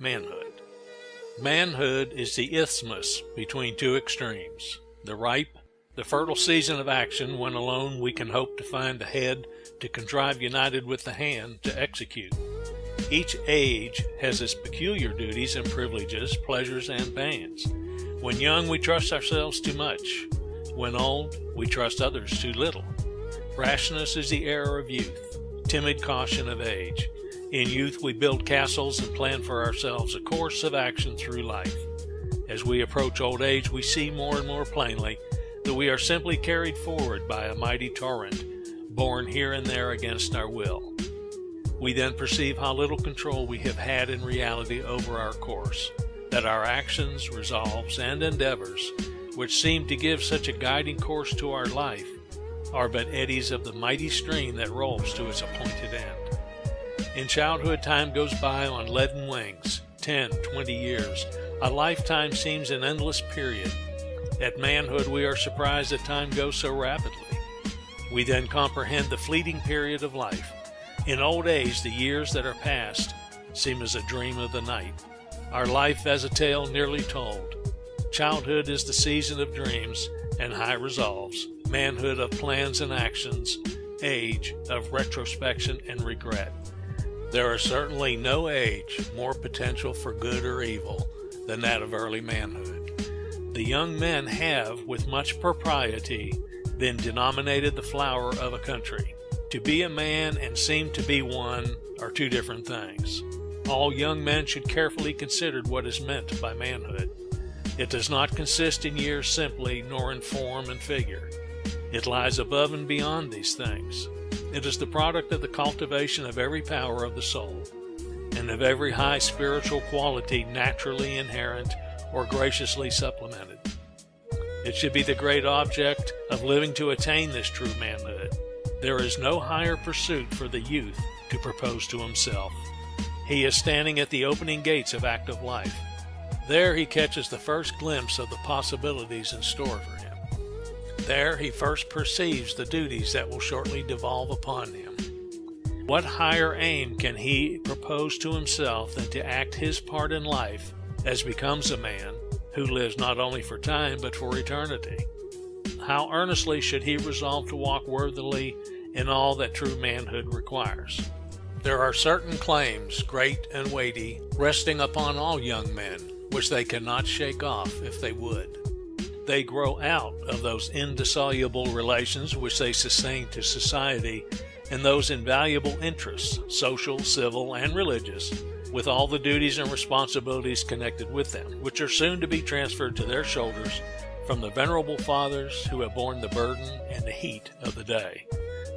Manhood. Manhood is the isthmus between two extremes, the ripe, the fertile season of action when alone we can hope to find the head to contrive united with the hand to execute. Each age has its peculiar duties and privileges, pleasures and pains. When young, we trust ourselves too much. When old, we trust others too little. Rashness is the error of youth, timid caution of age. In youth, we build castles and plan for ourselves a course of action through life. As we approach old age, we see more and more plainly that we are simply carried forward by a mighty torrent, borne here and there against our will. We then perceive how little control we have had in reality over our course, that our actions, resolves, and endeavors, which seem to give such a guiding course to our life, are but eddies of the mighty stream that rolls to its appointed end. In childhood, time goes by on leaden wings, 10, 20 years. A lifetime seems an endless period. At manhood, we are surprised that time goes so rapidly. We then comprehend the fleeting period of life. In old age, the years that are past seem as a dream of the night, our life as a tale nearly told. Childhood is the season of dreams and high resolves, manhood of plans and actions, age of retrospection and regret. There is certainly no age more potential for good or evil than that of early manhood. The young men have, with much propriety, been denominated the flower of a country. To be a man and seem to be one are two different things. All young men should carefully consider what is meant by manhood. It does not consist in years simply, nor in form and figure. It lies above and beyond these things. It is the product of the cultivation of every power of the soul, and of every high spiritual quality naturally inherent or graciously supplemented. It should be the great object of living to attain this true manhood. There is no higher pursuit for the youth to propose to himself. He is standing at the opening gates of active life. There he catches the first glimpse of the possibilities in store for him. There he first perceives the duties that will shortly devolve upon him. What higher aim can he propose to himself than to act his part in life as becomes a man who lives not only for time but for eternity? How earnestly should he resolve to walk worthily in all that true manhood requires? There are certain claims, great and weighty, resting upon all young men, which they cannot shake off if they would. They grow out of those indissoluble relations which they sustain to society and those invaluable interests, social, civil, and religious, with all the duties and responsibilities connected with them, which are soon to be transferred to their shoulders from the venerable fathers who have borne the burden and the heat of the day.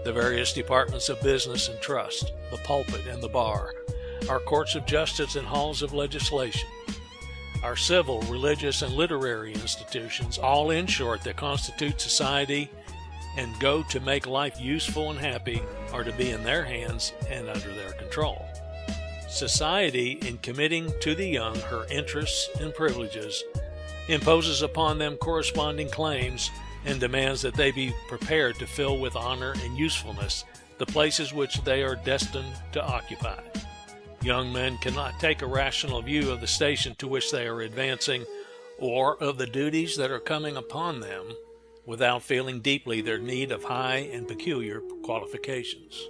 The various departments of business and trust, the pulpit and the bar, our courts of justice and halls of legislation, our civil, religious, and literary institutions, all in short that constitute society and go to make life useful and happy, are to be in their hands and under their control. Society, in committing to the young her interests and privileges, imposes upon them corresponding claims and demands that they be prepared to fill with honor and usefulness the places which they are destined to occupy. Young men cannot take a rational view of the station to which they are advancing or of the duties that are coming upon them without feeling deeply their need of high and peculiar qualifications.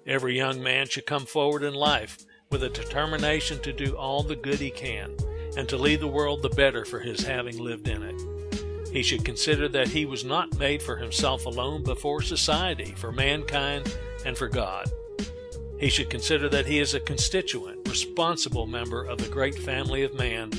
Every young man should come forward in life with a determination to do all the good he can and to leave the world the better for his having lived in it. He should consider that he was not made for himself alone, but for society, for mankind, and for God. He should consider that he is a constituent, responsible member of the great family of man,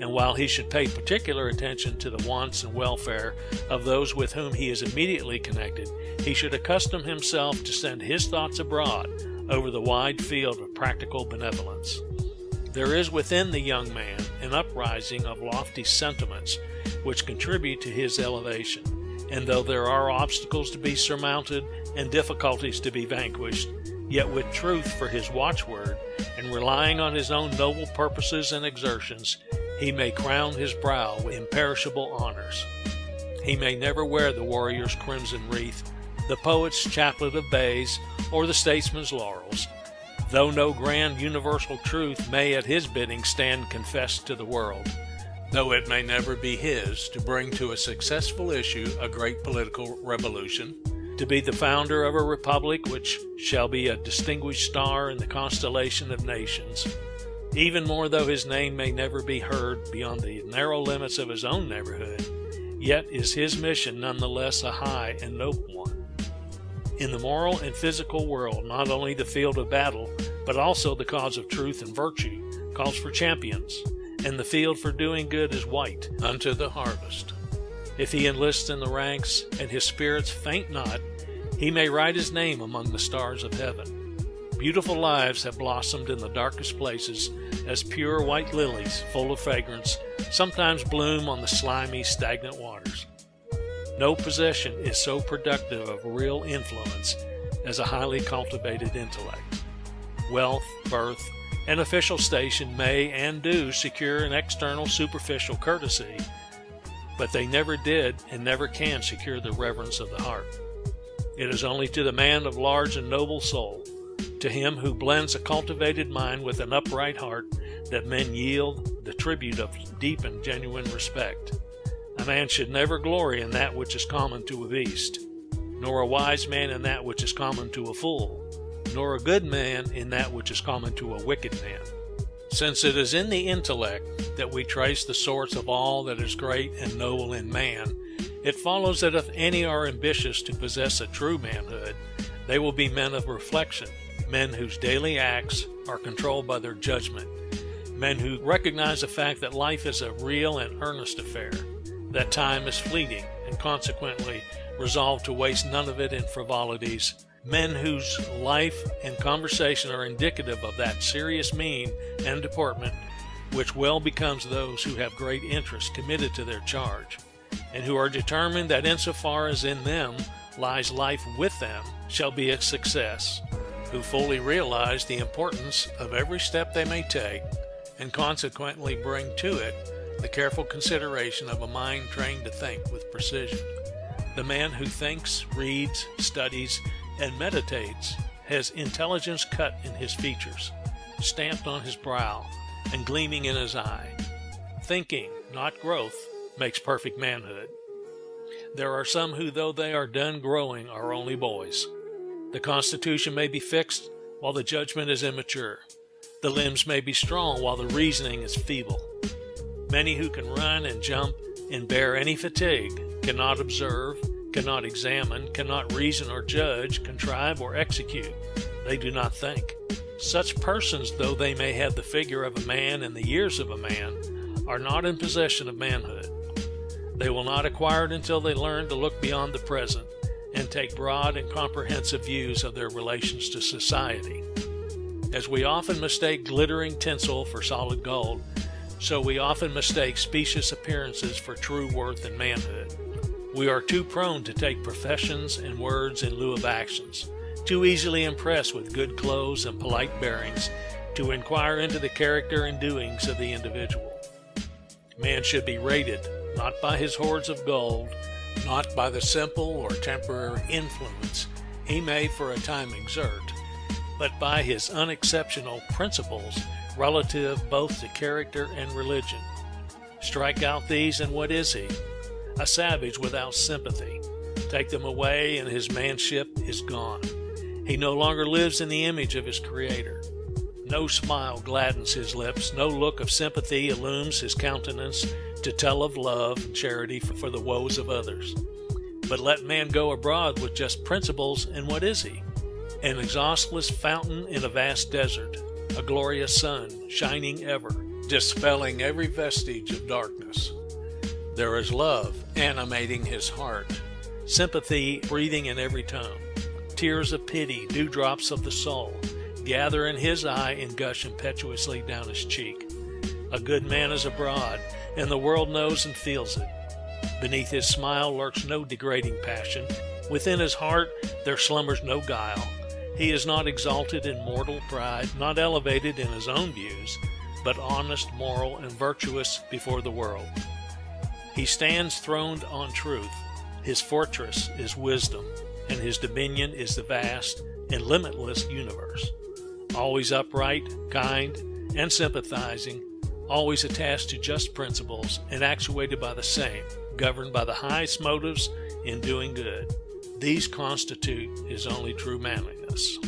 and while he should pay particular attention to the wants and welfare of those with whom he is immediately connected, he should accustom himself to send his thoughts abroad over the wide field of practical benevolence. There is within the young man an uprising of lofty sentiments which contribute to his elevation, and though there are obstacles to be surmounted and difficulties to be vanquished, yet with truth for his watchword, and relying on his own noble purposes and exertions, he may crown his brow with imperishable honors. He may never wear the warrior's crimson wreath, the poet's chaplet of bays, or the statesman's laurels, though no grand universal truth may at his bidding stand confessed to the world, though it may never be his to bring to a successful issue a great political revolution, to be the founder of a republic which shall be a distinguished star in the constellation of nations, even more though his name may never be heard beyond the narrow limits of his own neighborhood, yet is his mission nonetheless a high and noble one. In the moral and physical world, not only the field of battle, but also the cause of truth and virtue calls for champions, and the field for doing good is white unto the harvest. If he enlists in the ranks, and his spirits faint not, he may write his name among the stars of heaven. Beautiful lives have blossomed in the darkest places, as pure white lilies, full of fragrance, sometimes bloom on the slimy, stagnant waters. No possession is so productive of real influence as a highly cultivated intellect. Wealth, birth, and official station may and do secure an external superficial courtesy, but they never did and never can secure the reverence of the heart. It is only to the man of large and noble soul, to him who blends a cultivated mind with an upright heart, that men yield the tribute of deep and genuine respect. A man should never glory in that which is common to a beast, nor a wise man in that which is common to a fool, nor a good man in that which is common to a wicked man. Since it is in the intellect that we trace the source of all that is great and noble in man, it follows that if any are ambitious to possess a true manhood, they will be men of reflection, men whose daily acts are controlled by their judgment, men who recognize the fact that life is a real and earnest affair, that time is fleeting, and consequently resolve to waste none of it in frivolities, men whose life and conversation are indicative of that serious mien and deportment which well becomes those who have great interest committed to their charge, and who are determined that insofar as in them lies life with them shall be a success, who fully realize the importance of every step they may take, and consequently bring to it the careful consideration of a mind trained to think with precision. The man who thinks, reads, studies, and meditates has intelligence cut in his features, stamped on his brow, and gleaming in his eye. Thinking, not growth, makes perfect manhood. There are some who, though they are done growing, are only boys. The constitution may be fixed while the judgment is immature. The limbs may be strong while the reasoning is feeble. Many who can run and jump and bear any fatigue cannot observe, cannot examine, cannot reason or judge, contrive or execute. They do not think. Such persons, though they may have the figure of a man and the years of a man, are not in possession of manhood. They will not acquire it until they learn to look beyond the present and take broad and comprehensive views of their relations to society. As we often mistake glittering tinsel for solid gold, so we often mistake specious appearances for true worth and manhood. We are too prone to take professions and words in lieu of actions, too easily impressed with good clothes and polite bearings, to inquire into the character and doings of the individual. Man should be rated not by his hoards of gold, not by the simple or temporary influence he may for a time exert, but by his unexceptional principles relative both to character and religion. Strike out these, and what is he? A savage without sympathy. Take them away, and his manship is gone. He no longer lives in the image of his Creator. No smile gladdens his lips, no look of sympathy illumes his countenance to tell of love and charity for the woes of others. But let man go abroad with just principles, and what is he? An exhaustless fountain in a vast desert, a glorious sun, shining ever, dispelling every vestige of darkness. There is love animating his heart, sympathy breathing in every tone. Tears of pity, dewdrops of the soul, gather in his eye and gush impetuously down his cheek. A good man is abroad, and the world knows and feels it. Beneath his smile lurks no degrading passion. Within his heart there slumbers no guile. He is not exalted in mortal pride, not elevated in his own views, but honest, moral, and virtuous before the world. He stands throned on truth. His fortress is wisdom, and his dominion is the vast and limitless universe. always upright, kind, and sympathizing, always attached to just principles and actuated by the same, governed by the highest motives in doing good. These constitute his only true manliness.